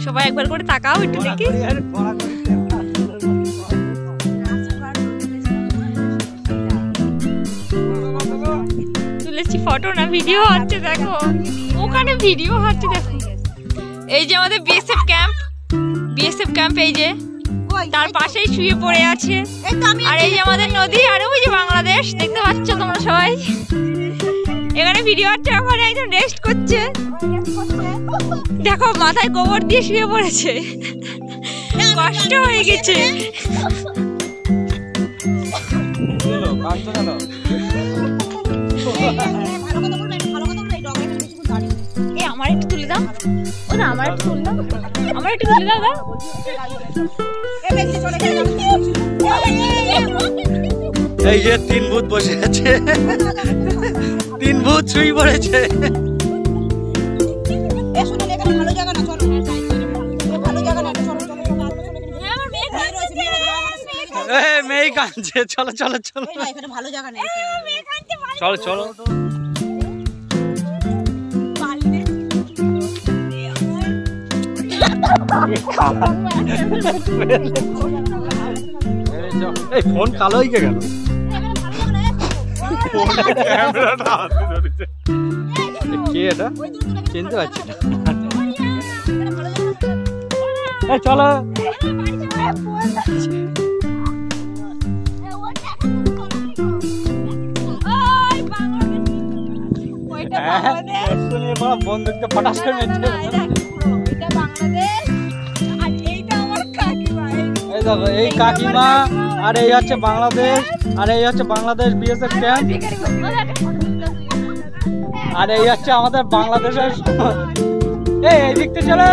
সবাই একবার করে তাকাও একটু দেখি। তুলেছি ফটো না ভিডিও হচ্ছে, দেখো ওখানে ভিডিও হচ্ছে দেখো। এই যে আমাদের বিএসএফ ক্যাম্প এই যে তার পাশেই শুয়ে পড়ে আছে। আর এই যে আমাদের নদী, আর ওই যে বাংলাদেশ দেখতে পাচ্ছ তোমরা সবাই। এখানে ভিডিও হচ্ছে, ওখানে একজন রেস্ট করছে। দেখো মাথায় গোবর দিয়ে শুয়ে পড়েছে, কষ্ট হয়ে গেছে। আমার একটু তুলে দাও, ও না আমার একটু তুলে দাও, আমার একটু তুলে দাও। এই যে 3 ভূত বসে আছে, 3 ভূত শুয়ে পড়েছে। মেয়ে কাঁদছে, চলো চলো চলো, ভালো জায়গা নেই, চলো চলো। এই ফোন কালো হয়ে গেল, কে এটা চিনতে পারছি না। চলো বন্দুকটা ফটাস করে মেরে এই কাকিমা, আর এই হচ্ছে বাংলাদেশ, আর এই হচ্ছে বাংলাদেশ বিএসএফ ক্যাম্প, আর এই হচ্ছে আমাদের বাংলাদেশের। এই দিকতে চলে।